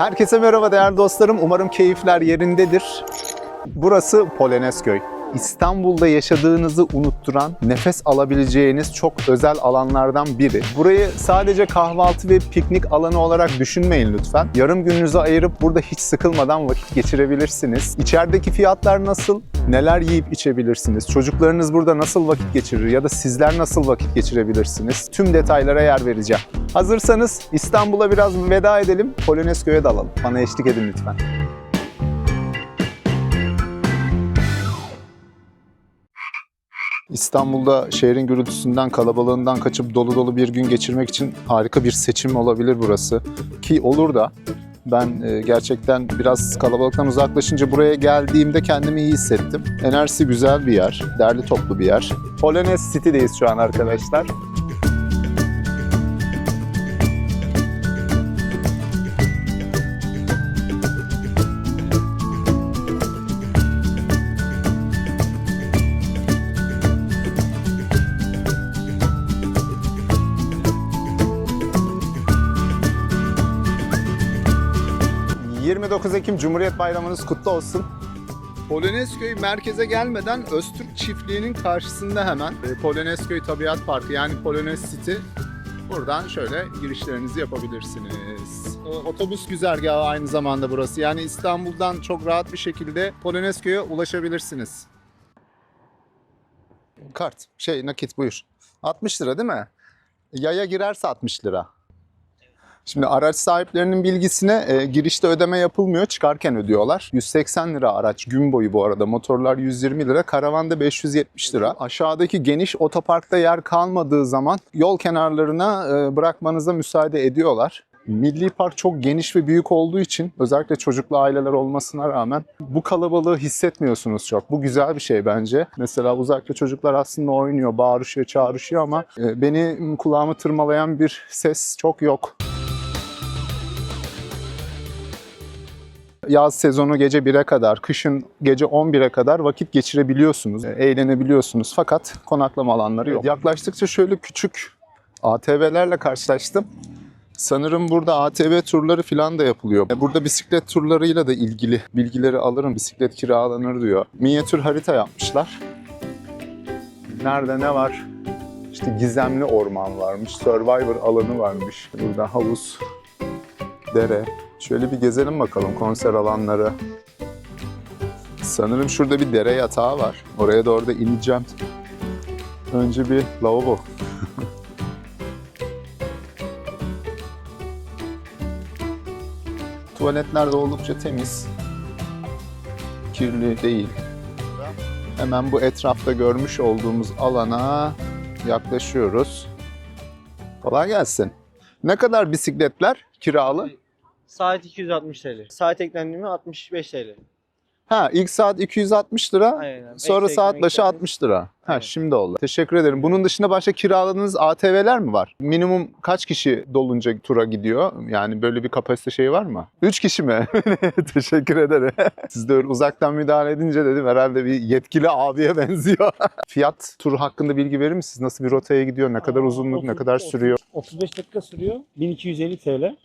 Herkese merhaba değerli dostlarım. Umarım keyifler yerindedir. Burası Polonezköy. İstanbul'da yaşadığınızı unutturan, nefes alabileceğiniz çok özel alanlardan biri. Burayı sadece kahvaltı ve piknik alanı olarak düşünmeyin lütfen. Yarım gününüzü ayırıp burada hiç sıkılmadan vakit geçirebilirsiniz. İçerideki fiyatlar nasıl? Neler yiyip içebilirsiniz? Çocuklarınız burada nasıl vakit geçirir ya da sizler nasıl vakit geçirebilirsiniz? Tüm detaylara yer vereceğim. Hazırsanız İstanbul'a biraz veda edelim, Polonezköy'e dalalım. Bana eşlik edin lütfen. İstanbul'da şehrin gürültüsünden, kalabalığından kaçıp dolu dolu bir gün geçirmek için harika bir seçim olabilir burası. Ki olur da ben gerçekten biraz kalabalıktan uzaklaşınca buraya geldiğimde kendimi iyi hissettim. Enerjisi güzel bir yer, derli toplu bir yer. Polonez City'deyiz şu an arkadaşlar. ...29 Ekim Cumhuriyet Bayramınız kutlu olsun. Polonezköy merkeze gelmeden Öztürk Çiftliği'nin karşısında hemen Polonezköy Tabiat Parkı yani Polonez City. Buradan şöyle girişlerinizi yapabilirsiniz. Otobüs güzergahı aynı zamanda burası. Yani İstanbul'dan çok rahat bir şekilde Polonezköy'e ulaşabilirsiniz. Kart, nakit buyur. 60 lira değil mi? Yaya girerse 60 lira. Şimdi araç sahiplerinin bilgisine girişte ödeme yapılmıyor, çıkarken ödüyorlar. 180 lira araç gün boyu bu arada, motorlar 120 lira, karavanda 570 lira. Aşağıdaki geniş otoparkta yer kalmadığı zaman yol kenarlarına bırakmanıza müsaade ediyorlar. Milli Park çok geniş ve büyük olduğu için özellikle çocuklu aileler olmasına rağmen bu kalabalığı hissetmiyorsunuz çok. Bu güzel bir şey bence. Mesela uzakta çocuklar aslında oynuyor, bağırışıyor, çağrışıyor ama beni kulağımı tırmalayan bir ses çok yok. Yaz sezonu gece 1'e kadar, kışın gece 11'e kadar vakit geçirebiliyorsunuz, eğlenebiliyorsunuz fakat konaklama alanları yok. Yaklaştıkça şöyle küçük ATV'lerle karşılaştım. Sanırım burada ATV turları falan da yapılıyor. Burada bisiklet turlarıyla da ilgili bilgileri alırım. Bisiklet kiralanır diyor. Minyatür harita yapmışlar. Nerede ne var? İşte gizemli orman varmış, Survivor alanı varmış. Burada havuz, dere. Şöyle bir gezelim bakalım konser alanları. Sanırım şurada bir dere yatağı var. Oraya doğru da ineceğim. Önce bir lavabo. Tuvaletler de oldukça temiz. Kirli değil. Hemen bu etrafta görmüş olduğumuz alana yaklaşıyoruz. Kolay gelsin. Ne kadar bisikletler kiralı? Saat 260 TL. Saat eklendi mi 65 TL. Ha, ilk saat 260 lira, Aynen. sonra Eksik saat ekmek başı eklendi. 60 lira. Ha, Evet. şimdi oldu. Teşekkür ederim. Bunun dışında başka kiraladığınız ATV'ler mi var? Minimum kaç kişi dolunca tura gidiyor? Yani böyle bir kapasite şeyi var mı? 3 kişi mi? Teşekkür ederim. Siz de öyle uzaktan müdahale edince dedim herhalde bir yetkili abiye benziyor. Fiyat turu hakkında bilgi verir misiniz? Nasıl bir rotaya gidiyor? Ne kadar uzunluk, ne kadar sürüyor? 35 dakika sürüyor. 1250 TL.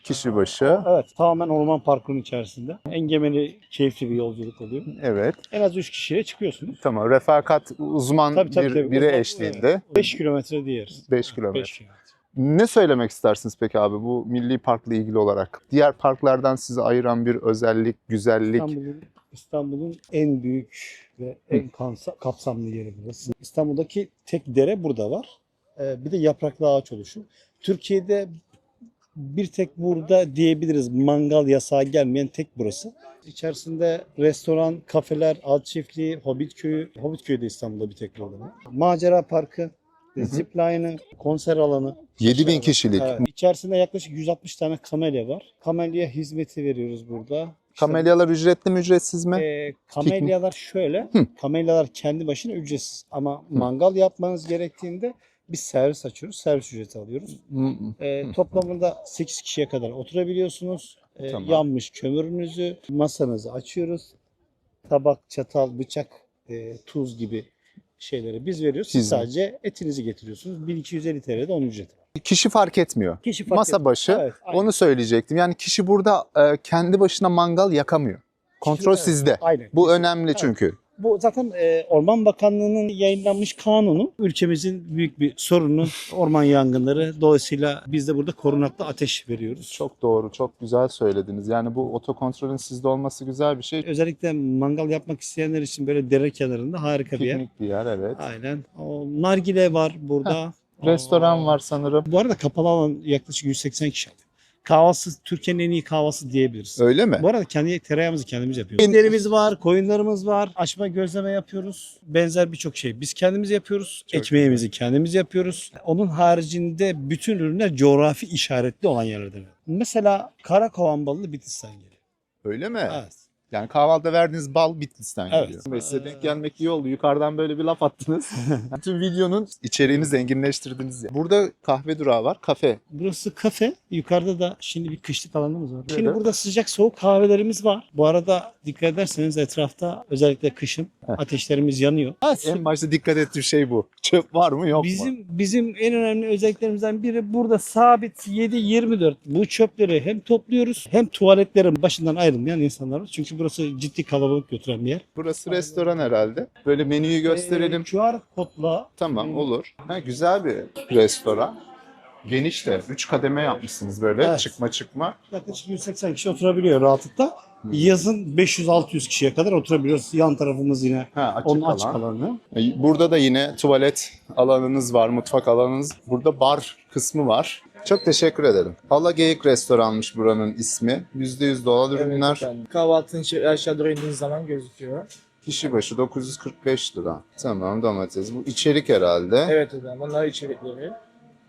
Kişi başı. Evet, tamamen orman parkının içerisinde. Engemeli, keyifli bir yolculuk oluyor. Evet. En az 3 kişiyle çıkıyorsunuz. Tabii. Refakat uzman Tabii. biri eşliğinde. 5 kilometre diyeriz. 5 kilometre. 5 kilometre. Ne söylemek istersiniz peki abi bu milli parkla ilgili olarak? Diğer parklardan sizi ayıran bir özellik, güzellik. İstanbul'un en büyük ve en kapsamlı yeri burası. İstanbul'daki tek dere burada var. Bir de yapraklı ağaç oluşu. Türkiye'de bir tek burada diyebiliriz, mangal yasağı gelmeyen tek burası. İçerisinde restoran, kafeler, at çiftliği, Hobbit köyü. Hobbit köyü de İstanbul'da bir tek burada var. Macera parkı, zipline'ı, konser alanı. 7000 kişilik. Evet. İçerisinde yaklaşık 160 tane kamelya var. Kamelya hizmeti veriyoruz burada. Kamelyalar ücretli mi ücretsiz mi? Kamelyalar şöyle, kamelyalar kendi başına ücretsiz ama mangal yapmanız gerektiğinde biz servis açıyoruz, servis ücreti alıyoruz. Toplamında 8 kişiye kadar oturabiliyorsunuz. Tamam. Yanmış kömürünüzü, masanızı açıyoruz. Tabak, çatal, bıçak, tuz gibi şeyleri biz veriyoruz. Siz sadece etinizi getiriyorsunuz. 1250 TL'de onun ücreti var. Kişi fark etmiyor. Kişi fark Masa etmiyor. başı, Evet, aynen. onu söyleyecektim. Yani kişi burada kendi başına mangal yakamıyor. Kontrol Evet, sizde. Aynen. Bu önemli Evet. çünkü. Bu zaten Orman Bakanlığı'nın yayınlanmış kanunu. Ülkemizin büyük bir sorunu orman yangınları. Dolayısıyla biz de burada korunaklı ateş veriyoruz. Çok doğru, çok güzel söylediniz. Yani bu otokontrolün sizde olması güzel bir şey. Özellikle mangal yapmak isteyenler için böyle dere kenarında harika bir yer. Piknik bir yer, evet. Aynen. O nargile var burada. Restoran var sanırım. Bu arada kapalı alan yaklaşık 180 kişi. Kahvaltısı Türkiye'nin en iyi kahvaltısı diyebiliriz. Öyle mi? Bu arada kendi tereyağımızı kendimiz yapıyoruz. Koyunlarımız var, koyunlarımız var. Açma gözleme yapıyoruz. Benzer birçok şey. Biz kendimiz yapıyoruz. Çok Ekmeğimizi kendimiz yapıyoruz. Onun haricinde bütün ürünler coğrafi işaretli olan yerlerden. Mesela Karakovan balı Bitlis'ten geliyor. Öyle mi? Evet. Yani kahvaltıda verdiğiniz bal Bitlis'ten Evet. geliyor. Ve size denk gelmek iyi oldu. Yukarıdan böyle bir laf attınız. Bütün videonun içeriğini zenginleştirdiniz. Ya. Burada kahve durağı var, kafe. Burası kafe. Yukarıda da şimdi bir kışlık alanımız var. Şimdi Evet. burada sıcak soğuk kahvelerimiz var. Bu arada dikkat ederseniz etrafta özellikle kışın ateşlerimiz yanıyor. En başta dikkat ettiğim şey bu. Çöp var mı yok mu? Bizim en önemli özelliklerimizden biri burada sabit 7-24 bu çöpleri hem topluyoruz hem tuvaletlerin başından ayrılmayan insanlar var. Çünkü burası ciddi kalabalık götüren bir yer. Burası restoran herhalde. Böyle menüyü gösterelim. QR kodla Tamam, olur. Ha, güzel bir restoran. Geniş de 3 kademe yapmışsınız böyle Evet. çıkma. yaklaşık 180 kişi oturabiliyor rahatlıkla. Yazın 500-600 kişiye kadar oturabiliyoruz. Yan tarafımız yine Ha, açık onun alan. açık alanı. Burada da yine tuvalet alanınız var, mutfak alanınız. Burada bar kısmı var. Çok teşekkür ederim. Hala Geyik Restoran'mış buranın ismi. %100 doğal ürünler. efendim. Kahvaltının aşağı doğru indiğiniz zaman gözüküyor. Kişi başı 945 lira. Tamam, domates. Bu içerik herhalde. Evet efendim. Onlar içerikleri.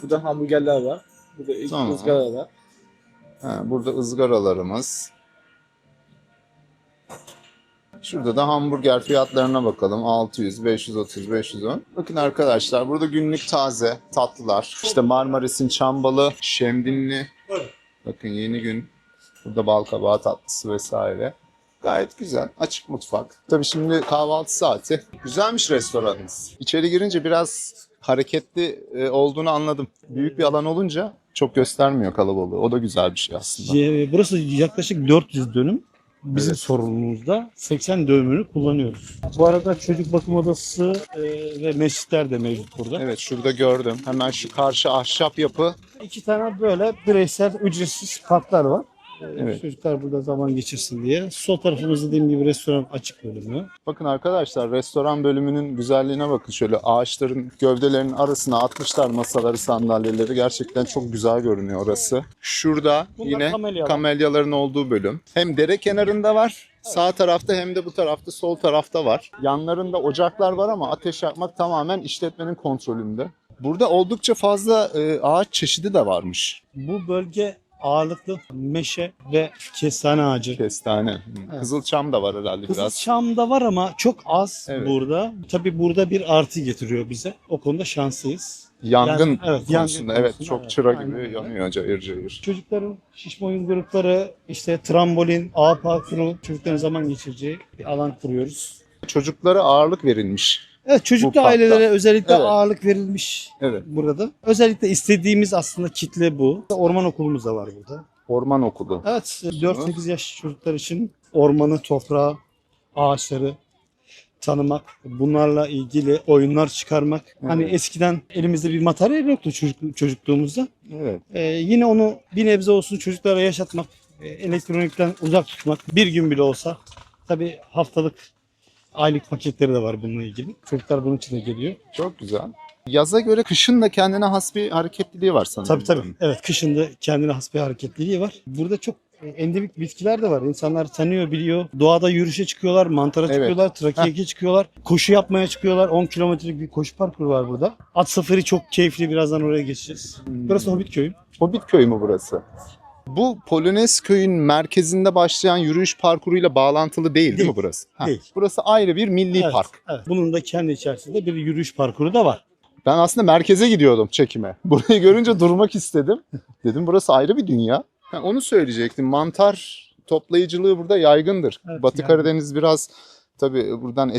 Burada hamburgerler var. Burada Tamam. ızgara var. Ha, burada ızgaralarımız. Şurada da hamburger fiyatlarına bakalım. 600, 530, 510. Bakın arkadaşlar burada günlük taze tatlılar. İşte Marmaris'in çambalı, şemdinli. Bakın yeni gün. Burada bal kabağı tatlısı vesaire. Gayet güzel. Açık mutfak. Tabii şimdi kahvaltı saati. Güzelmiş restoranınız. İçeri girince biraz hareketli olduğunu anladım. Büyük bir alan olunca çok göstermiyor kalabalığı. O da güzel bir şey aslında. Burası yaklaşık 400 dönüm. Bizim Evet. sorumluluğumuzda 80 dönümünü kullanıyoruz. Bu arada çocuk bakım odası ve mescitler de mevcut burada. Evet, şurada gördüm. Hemen şu karşı ahşap yapı. 2 tane böyle bireysel ücretsiz parklar var. Evet. Çocuklar burada zaman geçirsin diye. Sol tarafımızda dediğim gibi restoran açık bölümü. Bakın arkadaşlar, restoran bölümünün güzelliğine bakın. Şöyle ağaçların gövdelerinin arasına atmışlar masaları, sandalyeleri. Gerçekten çok güzel görünüyor orası. Şurada Bunlar yine kamelyalar. kamelyaların olduğu bölüm. Hem dere kenarında var. Sağ tarafta hem de bu tarafta, sol tarafta var. Yanlarında ocaklar var ama ateş yakmak tamamen işletmenin kontrolünde. Burada oldukça fazla ağaç çeşidi de varmış. Bu bölge ağırlıklı meşe ve kestane ağacı. Kestane. Evet. Kızılçam da var herhalde biraz. Kızılçam'da var ama çok az Evet. burada. Tabii burada bir artı getiriyor bize. O konuda şanslıyız. Yangın Yani, evet, konusunda yangın evet konusunda, çok evet. çıra Aynen gibi öyle. yanıyor cayır cayır. Çocukların şişme oyun grupları, işte trambolin, ağ parkuru, çocukların zaman geçireceği bir alan kuruyoruz. Çocuklara ağırlık verilmiş. Evet, Bu çocuklu parkta. ailelere özellikle Evet. ağırlık verilmiş Evet. burada. Özellikle istediğimiz aslında kitle bu. Orman okulumuz da var burada. Orman okulu. Evet, 4-8 yaş çocuklar için ormanı, toprağı, ağaçları tanımak, bunlarla ilgili oyunlar çıkarmak. Hani Evet. eskiden elimizde bir materyal yoktu çocukluğumuzda. Evet. Yine onu bir nebze olsun çocuklara yaşatmak, elektronikten uzak tutmak, bir gün bile olsa. Tabii haftalık, aylık paketleri de var bununla ilgili. Çocuklar bunun için de geliyor. Çok güzel. Yaza göre kışın da kendine has bir hareketliliği var sanırım. Tabii. Evet, kışın da kendine has bir hareketliliği var. Burada çok endemik bitkiler de var. İnsanlar tanıyor, biliyor. Doğada yürüyüşe çıkıyorlar, mantara Evet. çıkıyorlar, trekkinge çıkıyorlar. Koşu yapmaya çıkıyorlar. 10 kilometrelik bir koşu parkuru var burada. At safari çok keyifli. Birazdan oraya geçeceğiz. Burası Hobbit Köyü. Hobbit köyü mü burası? Bu Polonez köyün merkezinde başlayan yürüyüş parkuruyla bağlantılı değil mi Değil. burası? Ha, Değil. Burası ayrı bir milli Evet, park. evet. Bunun da kendi içerisinde bir yürüyüş parkuru da var. Ben aslında merkeze gidiyordum çekime. Burayı görünce durmak istedim. Dedim burası ayrı bir dünya. Ha, onu söyleyecektim. Mantar toplayıcılığı burada yaygındır. Evet, Batı yaygın. Karadeniz biraz tabii buradan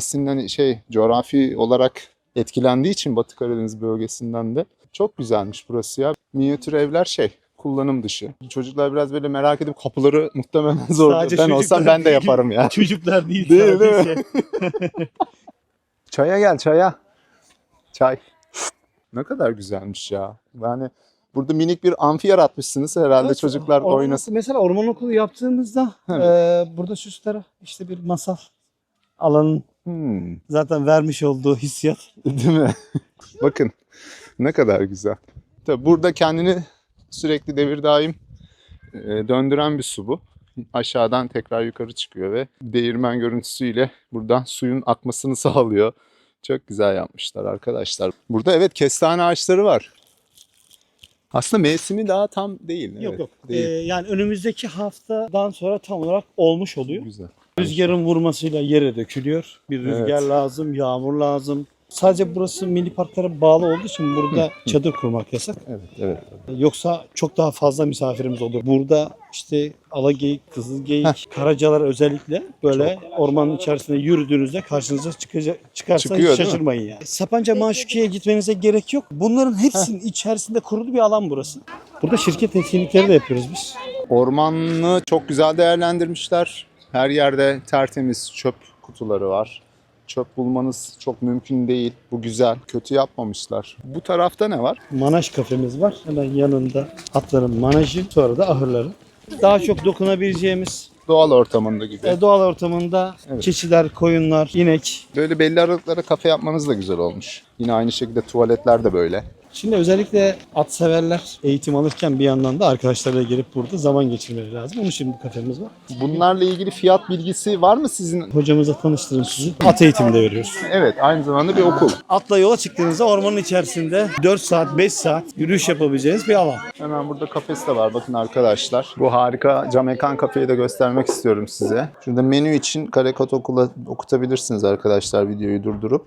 coğrafi olarak etkilendiği için Batı Karadeniz bölgesinden de. Çok güzelmiş burası ya. Minyatür evler kullanım dışı. Çocuklar biraz böyle merak edip kapıları muhtemelen zor. Sadece Ben olsam çocuklar ben de değil. yaparım ya. Çocuklar değil, Değil, sadece. değil Çaya gel çaya. Çay. Ne kadar güzelmiş ya. Yani burada minik bir amfi yaratmışsınız herhalde Evet, çocuklar orman oynasın. okulu- Mesela orman okulu yaptığımızda burada süslere işte bir masal alanın zaten vermiş olduğu hissiyat. Değil mi? Bakın ne kadar güzel. Tabii burada kendini sürekli devir daim döndüren bir su bu. Aşağıdan tekrar yukarı çıkıyor ve değirmen görüntüsüyle buradan suyun akmasını sağlıyor. Çok güzel yapmışlar arkadaşlar. Burada evet kestane ağaçları var. Aslında mevsimi daha tam değil. Yok evet, yok. Değil. Yani önümüzdeki haftadan sonra tam olarak olmuş oluyor. Güzel. Rüzgarın vurmasıyla yere dökülüyor. Bir rüzgar Evet. lazım, yağmur lazım. Sadece burası milli parklara bağlı olduğu için burada çadır kurmak yasak. Evet. Yoksa çok daha fazla misafirimiz olur. Burada işte alageyik, kızılgeyik, karacalar özellikle böyle ormanın içerisinde yürüdüğünüzde karşınıza çıkarsa Çıkıyor, hiç değil mi? şaşırmayın yani. Sapanca Maşuki'ye gitmenize gerek yok. Bunların hepsinin içerisinde kurulu bir alan burası. Burada şirket etkinlikleri de yapıyoruz biz. Ormanı çok güzel değerlendirmişler. Her yerde tertemiz çöp kutuları var. Çöp bulmanız çok mümkün değil. Bu güzel. Kötü yapmamışlar. Bu tarafta ne var? Manaj kafemiz var. Hemen yanında atların manajı, sonra da ahırları. Daha çok dokunabileceğimiz Doğal ortamında gibi. doğal ortamında Evet. keçiler, koyunlar, inek. Böyle belli aralıklara kafe yapmanız da güzel olmuş. Yine aynı şekilde tuvaletler de böyle. Şimdi özellikle at severler eğitim alırken bir yandan da arkadaşlarıyla gelip burada zaman geçirmeleri lazım. Onun için bir kafemiz var. Bunlarla ilgili fiyat bilgisi var mı sizin? Hocamızla tanıştırın sizi. At eğitimi de veriyoruz. Evet, aynı zamanda bir okul. Atla yola çıktığınızda ormanın içerisinde 4 saat, 5 saat yürüyüş yapabileceğiniz bir alan. Hemen burada kafesi de var bakın arkadaşlar. Bu harika cam mekan kafeyi de göstermek istiyorum size. Şurada menü için karekod okutabilirsiniz arkadaşlar videoyu durdurup.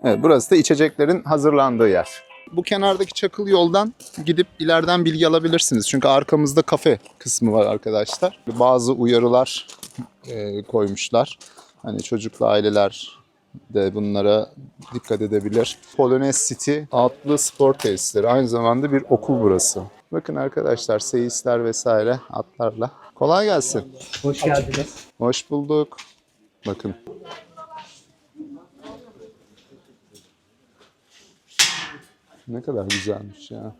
Evet, burası da içeceklerin hazırlandığı yer. Bu kenardaki çakıl yoldan gidip ileriden bilgi alabilirsiniz. Çünkü arkamızda kafe kısmı var arkadaşlar. Bazı uyarılar koymuşlar. Hani çocuklu aileler de bunlara dikkat edebilir. Polonez City adlı spor tesisleri. Aynı zamanda bir okul burası. Bakın arkadaşlar seyisler vesaire atlarla. Kolay gelsin. Hoş geldiniz. Hoş bulduk. Bakın. Ne kadar güzelmiş ya.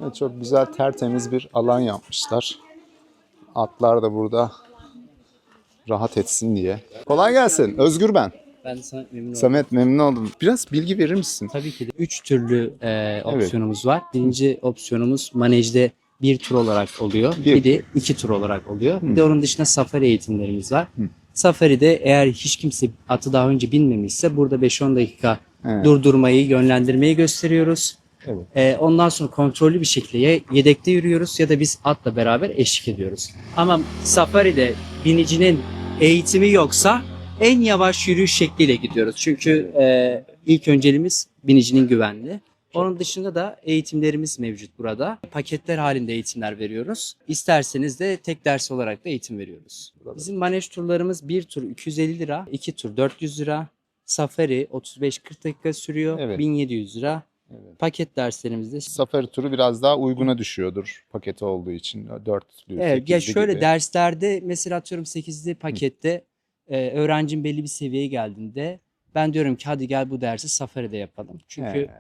Evet, çok güzel tertemiz bir alan yapmışlar. Atlar da burada rahat etsin diye. Kolay gelsin. Özgür ben. Ben de Samet memnun oldum. Samet memnun oldum. Biraz bilgi verir misin? Tabii ki de 3 türlü opsiyonumuz var. Birinci opsiyonumuz manejde bir tur olarak oluyor. Bir de 2 tur olarak oluyor. Bir de onun dışında safari eğitimlerimiz var. Safari'de eğer hiç kimse atı daha önce binmemişse burada 5-10 dakika Evet. durdurmayı, yönlendirmeyi gösteriyoruz. Evet. Ondan sonra kontrollü bir şekilde ya yedekte yürüyoruz ya da biz atla beraber eşlik ediyoruz. Ama safari'de binicinin eğitimi yoksa en yavaş yürüyüş şekliyle gidiyoruz. Çünkü ilk önceliğimiz binicinin güvenliği. Onun dışında da eğitimlerimiz mevcut burada. Paketler halinde eğitimler veriyoruz. İsterseniz de tek ders olarak da eğitim veriyoruz. Bizim manej turlarımız bir tur 250 lira, 2 tur 400 lira. Safari 35-40 dakika sürüyor, Evet. 1700 lira. Evet. Paket derslerimizde Safari turu biraz daha uyguna düşüyordur paketi olduğu için. 4'lü, evet, ya 8'li şöyle gibi. derslerde mesela atıyorum 8'li pakette öğrencim belli bir seviyeye geldiğinde ben diyorum ki hadi gel bu dersi Safari'de yapalım. Çünkü He.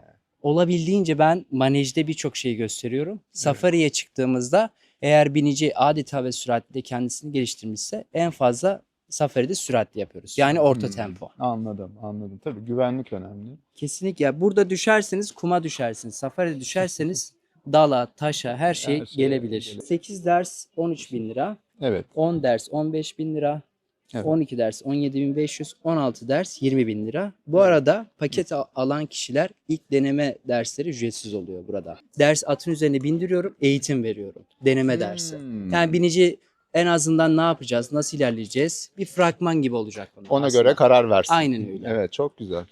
olabildiğince ben manejde birçok şeyi gösteriyorum. Safari'ye çıktığımızda eğer binici adeta ve süratle kendisini geliştirmişse en fazla Safari'de süratli yapıyoruz. Yani orta tempo. Anladım. Tabii güvenlik önemli. Kesinlikle. Ya burada düşerseniz kuma düşersiniz. Safari'de düşerseniz dala, taşa her şey Her şey gelebilir. gelebilir. 8 ders 13 bin lira. Evet. 10 ders 15 bin lira. Evet. 12 ders 17.500, 16 ders 20 bin lira. Bu arada paket alan kişiler ilk deneme dersleri ücretsiz oluyor burada. Ders atın üzerine bindiriyorum, eğitim veriyorum. Deneme dersi. Yani binici en azından ne yapacağız, nasıl ilerleyeceğiz? Bir fragman gibi olacak bunun Ona aslında. göre karar versin. Aynen öyle. Evet, çok güzel.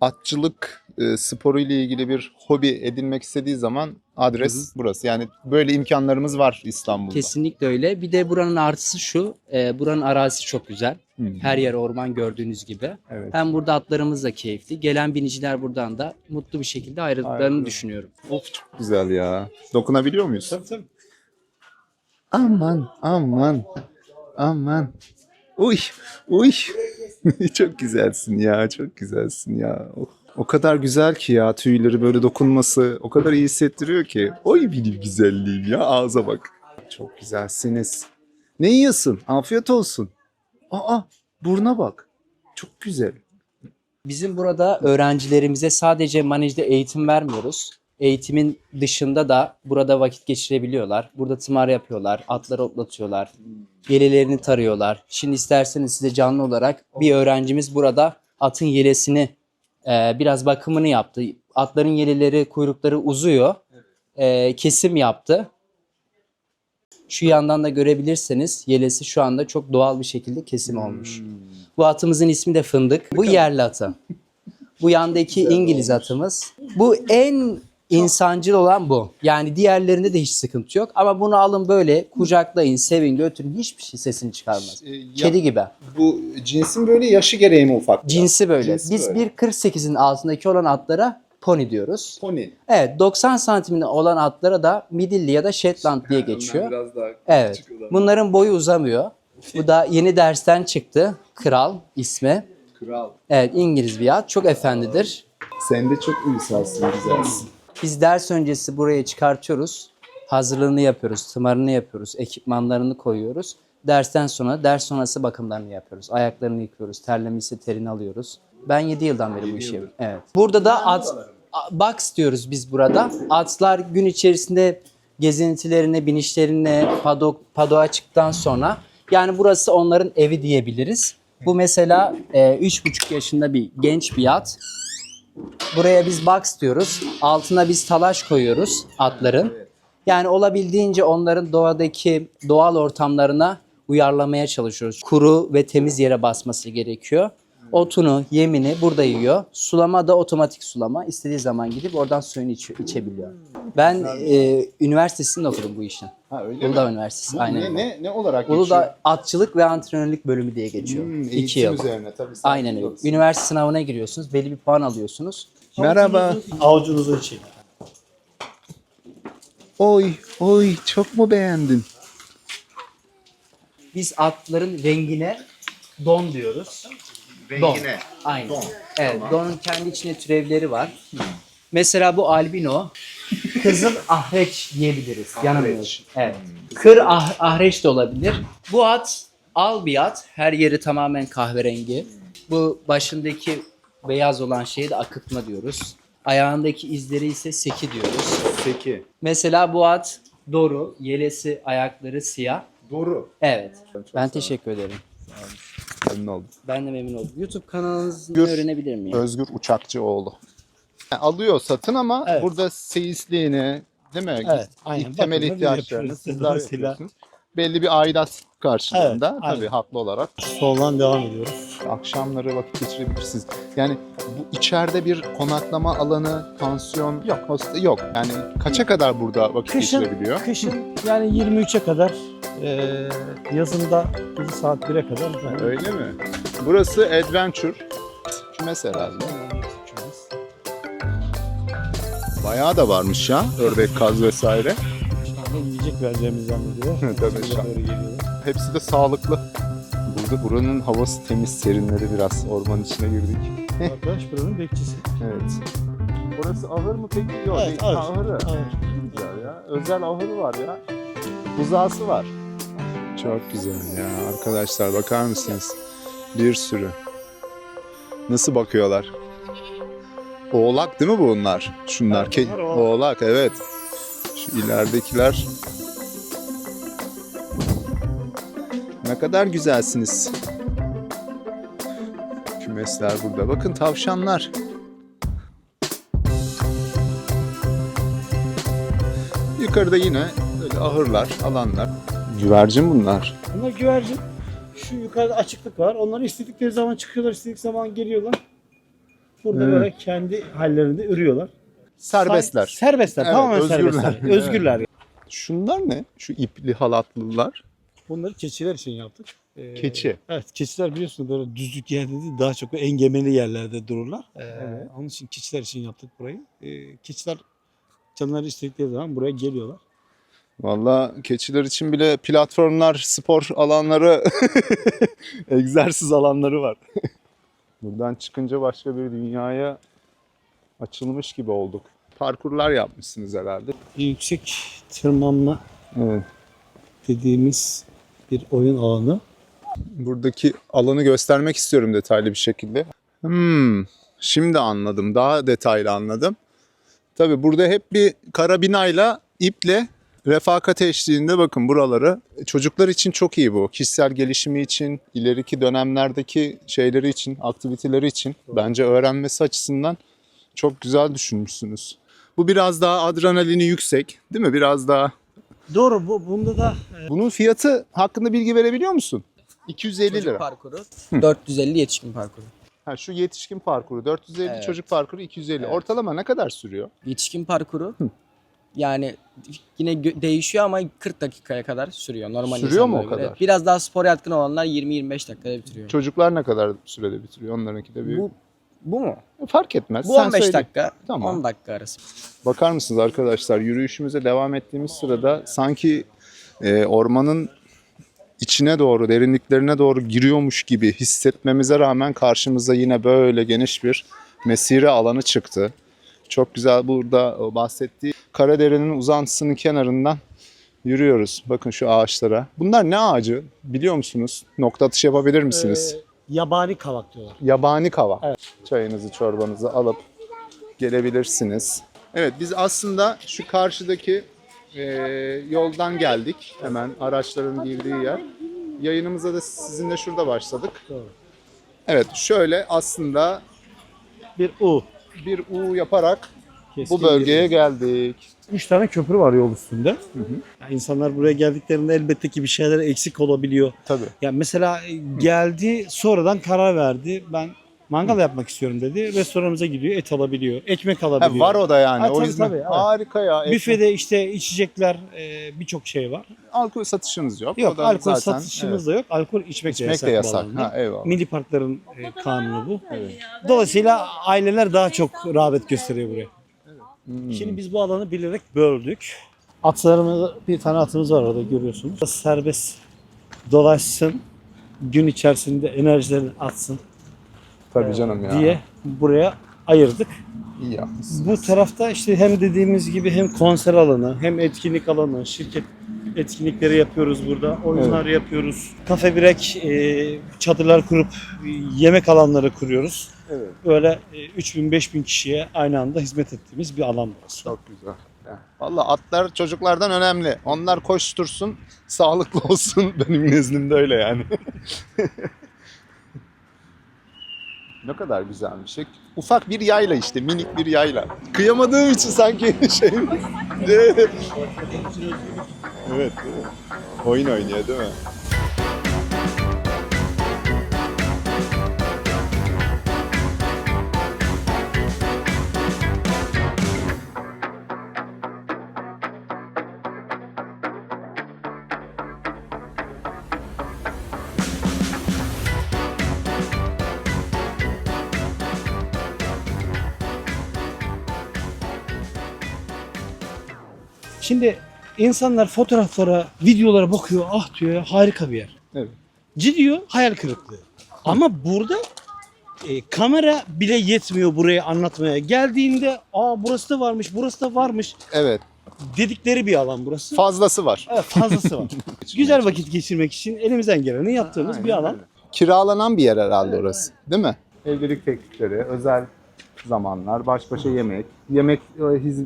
Atçılık sporu ile ilgili bir hobi edinmek istediği zaman adres burası. Yani böyle imkanlarımız var İstanbul'da. Kesinlikle öyle. Bir de buranın artısı şu, buranın arazisi çok güzel. Her yer orman gördüğünüz gibi. Evet. Hem burada atlarımız da keyifli. Gelen biniciler buradan da mutlu bir şekilde ayrıldıklarını Ayrılıyor. düşünüyorum. Of çok güzel ya. Dokunabiliyor muyuz? Tabii. Aman aman aman. Uy uy. Çok güzelsin ya, çok güzelsin ya. Oh. O kadar güzel ki ya, tüyleri böyle dokunması o kadar iyi hissettiriyor ki. Oy benim güzelliğim ya, ağza bak. Çok güzelsiniz. Ne yiyorsun? Afiyet olsun. Aa, buruna bak. Çok güzel. Bizim burada öğrencilerimize sadece manejde eğitim vermiyoruz. Eğitimin dışında da burada vakit geçirebiliyorlar. Burada tımar yapıyorlar, atları otlatıyorlar, yelelerini tarıyorlar. Şimdi isterseniz size canlı olarak bir öğrencimiz burada atın yelesini biraz bakımını yaptı. Atların yeleleri, kuyrukları uzuyor. Kesim yaptı. Şu yandan da görebilirseniz yelesi şu anda çok doğal bir şekilde kesim olmuş. Bu atımızın ismi de Fındık. Bu yerli atı. Bu yandaki İngiliz atımız. Bu en insancıl olan bu. Yani diğerlerinde de hiç sıkıntı yok. Ama bunu alın böyle kucaklayın, sevin, götürün. Hiçbir şey sesini çıkarmaz. Kedi gibi. Bu cinsin böyle yaşı gereği mi ufak? Cinsi böyle. Cinsi Biz böyle. 1.48'in altındaki olan atlara pony diyoruz. Pony. Evet, 90 santiminde olan atlara da Midilli ya da Shetland diye geçiyor. Biraz daha Evet. Bunların boyu uzamıyor. Bu da yeni dersten çıktı. Kral ismi. Kral. Evet, İngiliz bir at. Çok efendidir. Sen de çok uysalsın, güzelsin. Biz ders öncesi buraya çıkartıyoruz. Hazırlığını yapıyoruz, tımarını yapıyoruz, ekipmanlarını koyuyoruz. Dersten sonra, ders sonrası bakımlarını yapıyoruz. Ayaklarını yıkıyoruz, terlemişse terini alıyoruz. Ben 7 yıldan beri bu işi yapıyorum. Evet. Burada da box diyoruz biz burada. Atlar gün içerisinde gezintilerine, binişlerine, padoğa çıktıktan sonra yani burası onların evi diyebiliriz. Bu mesela 3,5 yaşında bir genç bir at. Buraya biz box diyoruz. Altına biz talaş koyuyoruz atların. Yani olabildiğince onların doğadaki doğal ortamlarına uyarlamaya çalışıyoruz. Kuru ve temiz yere basması gerekiyor. Otunu, yemini burada yiyor. Sulama da otomatik sulama. İstediği zaman gidip oradan suyunu içebiliyor. Ben üniversitesinde okudum bu işin. Ha, öyle Uludağ mi? Üniversitesi. Bu Aynen. ne olarak geçiyor? Uludağ Atçılık ve Antrenörlük bölümü diye geçiyor. 2 Eğitim yıl. üzerine tabii. sen Aynen öyle. biliyorsun. Üniversite sınavına giriyorsunuz. Belli bir puan alıyorsunuz. Merhaba. Avucunuzu için. Oy, oy çok mu beğendin? Biz atların rengine don diyoruz. Don. Aynen. Evet, donun kendi içinde türevleri var. Mesela bu albino, kızıl ahreç diyebiliriz. Yanılmıyoruz. Evet. Kır ahreç de olabilir. Bu at al bir at. Her yeri tamamen kahverengi. Bu başındaki beyaz olan şeye de akıtma diyoruz. Ayağındaki izleri ise seki diyoruz. Peki. Mesela bu at doru, yelesi, ayakları siyah. Doğru. Evet. Ben teşekkür ederim. Memnun oldum. Ben de memnun oldum. YouTube kanalınızı Özgür. öğrenebilir miyim? Özgür Uçakçıoğlu. Yani alıyor satın ama Evet. burada seyisliğini, değil mi? Evet, aynen. İlk temel Bakımını biz ihtiyaçlarını yapıyoruz. sizler Dolayısıyla- yapıyorsunuz. Belli bir aidat karşılığında Evet, aynen. tabii haklı olarak Soldan devam ediyoruz. akşamları vakit geçirebilirsiniz. Yani bu içeride bir konaklama alanı, pansiyon yok, hostel yok. Yani kaça kadar burada vakit geçirebiliyor? Kışın yani 23'e kadar, yazında 1 saat 1'e kadar. Yani Öyle mi? Burası Adventure. Kümes herhalde. Bayağı da varmış ya. Ördek, kaz vesaire. Şu anda yiyecek vereceğimiz zannediyor. Tabii, Bize doğru geliyorlar. Hepsi de sağlıklı. Buranın havası temiz, serinleri biraz. Ormanın içine girdik. Arkadaş buranın bekçisi. Evet. Burası ahır mı peki? Yok, Evet, değil. ahır. Ahırı. Ahır. Güzel ya. Özel ahırı var ya. Buzağısı var. Çok güzel ya. Arkadaşlar bakar mısınız? Bir sürü. Nasıl bakıyorlar? Oğlak değil mi bunlar? Şunlar. Evet, bunlar oğlak. Oğlak evet. Şu ileridekiler. Ne kadar güzelsiniz. Kümesler burada. Bakın tavşanlar. Yukarıda yine böyle ahırlar, alanlar. Güvercin bunlar. Bunlar güvercin. Şu yukarıda açıklık var. Onları istedikleri zaman çıkıyorlar, istedikleri zaman geliyorlar. Burada Evet. böyle kendi hallerinde ürüyorlar. Serbestler. Serbestler, Evet, tamamen özgürler. serbestler. Özgürler. Şunlar ne? Şu ipli halatlılar. Bunları keçiler için yaptık. Keçi. Evet, keçiler biliyorsunuz böyle düzlük yerde değil, daha çok engebeli yerlerde dururlar. Evet. Onun için keçiler için yaptık burayı. Keçiler canları istedikleri zaman buraya geliyorlar. Valla keçiler için bile platformlar, spor alanları, egzersiz alanları var. Buradan çıkınca başka bir dünyaya açılmış gibi olduk. Parkurlar yapmışsınız herhalde. Yüksek tırmanma Evet. dediğimiz bir oyun alanı. Buradaki alanı göstermek istiyorum detaylı bir şekilde. Şimdi anladım. Daha detaylı anladım. Tabii burada hep bir karabinayla, iple refakat eşliğinde bakın buraları. Çocuklar için çok iyi bu. Kişisel gelişimi için, ileriki dönemlerdeki şeyleri için, aktiviteleri için bence öğrenmesi açısından çok güzel düşünmüşsünüz. Bu biraz daha adrenalini yüksek, değil mi? Biraz daha. Doğru, bunda da Bunun fiyatı hakkında bilgi verebiliyor musun? 250 Çocuk lira. parkuru, 450 yetişkin parkuru. Ha, şu yetişkin parkuru 450, Evet. çocuk parkuru 250. Evet. Ortalama ne kadar sürüyor? Yetişkin parkuru yani yine değişiyor ama 40 dakikaya kadar sürüyor normal Sürüyor mu o insanlara göre. kadar? Biraz daha spor yatkın olanlar 20-25 dakikada bitiriyor. Çocuklar ne kadar sürede bitiriyor? Onlarınki de büyük. Bu mu? Fark etmez. Bu Sen 15 söyle. dakika, Tamam. 10 dakika arası. Bakar mısınız arkadaşlar, yürüyüşümüze devam ettiğimiz sırada sanki ormanın içine doğru, derinliklerine doğru giriyormuş gibi hissetmemize rağmen karşımıza yine böyle geniş bir mesire alanı çıktı. Çok güzel, burada o bahsettiği Karadere'nin uzantısının kenarından yürüyoruz. Bakın şu ağaçlara. Bunlar ne ağacı biliyor musunuz? Nokta atışı yapabilir misiniz? yabani kavak diyorlar. Yabani kava. Evet. Çayınızı, çorbanızı alıp gelebilirsiniz. Evet, biz aslında şu karşıdaki yoldan geldik. Hemen araçların girdiği yer. Yayınımıza da sizinle şurada başladık. Doğru. Evet, şöyle aslında Bir U. bir U yaparak Keskin bu bölgeye giriyor. geldik. 3 tane köprü var yol üstünde. Yani insanlar buraya geldiklerinde elbette ki bir şeyler eksik olabiliyor. Tabii. Yani mesela geldi, sonradan karar verdi. Ben mangal yapmak istiyorum dedi. Restoranımıza gidiyor, et alabiliyor, ekmek Ha, alabiliyor. var o da yani. Ha, o tabii, yüzden tabii, evet. harika ya. Büfede işte içecekler, birçok şey var. Alkol satışınız yok. Yok, O da alkol zaten, satışımız da yok. Alkol içmek de İçmek yasak. de bu yasak. alanda. Ha, eyvallah. Milli parkların kanunu bu. Evet. Dolayısıyla aileler daha çok rağbet gösteriyor buraya. Hmm. Şimdi biz bu alanı bilerek böldük. Atlarımız, bir tane atımız var orada görüyorsunuz. Serbest dolaşsın, gün içerisinde enerjilerini atsın Tabii canım ya. diye buraya ayırdık. İyi yapmışsın. Bu tarafta işte hem dediğimiz gibi hem konser alanı, hem etkinlik alanı, şirket etkinlikleri yapıyoruz burada, oyunlar yapıyoruz. Kafe birek çadırlar kurup yemek alanları kuruyoruz. Evet. Böyle 3000-5000 kişiye aynı anda hizmet ettiğimiz bir alan burası. Çok güzel. Valla atlar çocuklardan önemli. Onlar koştursun, sağlıklı olsun. Benim nezdimde öyle yani. Ne kadar güzelmiş. Ufak bir yayla işte, minik bir yayla. Kıyamadığım için sanki şey... evet, değil mi? Oyun oynuyor değil mi? Şimdi insanlar fotoğraflara, videolara bakıyor, ah diyor ya, harika bir yer. Evet. Gidiyor, hayal kırıklığı. Ama burada kamera bile yetmiyor burayı anlatmaya. Geldiğinde burası da varmış, burası da varmış Evet. dedikleri bir alan burası. Fazlası var. Evet, fazlası var. Güzel vakit geçirmek için elimizden geleni yaptığımız bir alan. Kiralanan bir yer herhalde orası. Değil mi? Evlilik teklifleri, özel zamanlar, baş başa yemek. Yemek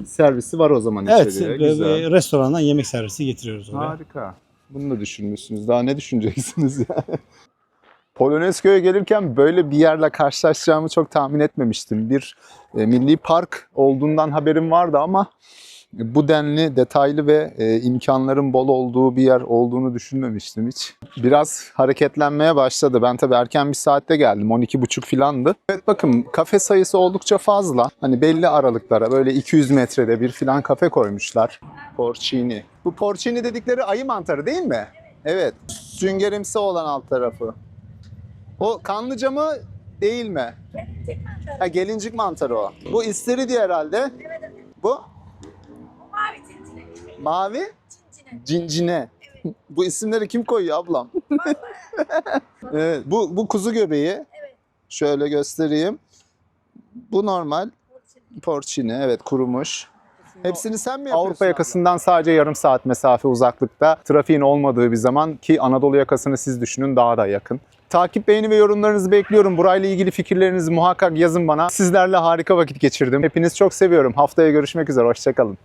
servisi var o zaman Evet, içeriye. Güzel. restorandan yemek servisi getiriyoruz oraya. Harika. Bunu da düşünmüşsünüz. Daha ne düşüneceksiniz ya? Polonezköy'e gelirken böyle bir yerle karşılaşacağımı çok tahmin etmemiştim. Bir milli park olduğundan haberim vardı ama bu denli detaylı ve imkanların bol olduğu bir yer olduğunu düşünmemiştim hiç. Biraz hareketlenmeye başladı. Ben tabii erken bir saatte geldim. 12.30 filandı. Evet, bakın kafe sayısı oldukça fazla. Hani belli aralıklara böyle 200 metrede bir filan kafe koymuşlar. Porcini. Bu porcini dedikleri ayı mantarı değil mi? Evet. Süngerimsi olan alt tarafı. O kanlıca mı değil mi? Ha, gelincik mantarı o. Bu istiridye herhalde. Bu? Mavi cincine. Mavi? Cincine. Cincine. Bu isimleri kim koyuyor ablam? Evet, bu kuzu göbeği. Evet. Şöyle göstereyim. Bu normal porcini. Evet, kurumuş. Hepsini sen mi yapıyorsun? Avrupa yakasından sadece yarım saat mesafe uzaklıkta. Trafiğin olmadığı bir zaman, ki Anadolu yakasını siz düşünün, daha da yakın. Takip, beğeni ve yorumlarınızı bekliyorum. Burayla ilgili fikirlerinizi muhakkak yazın bana. Sizlerle harika vakit geçirdim. Hepinizi çok seviyorum. Haftaya görüşmek üzere. Hoşça kalın.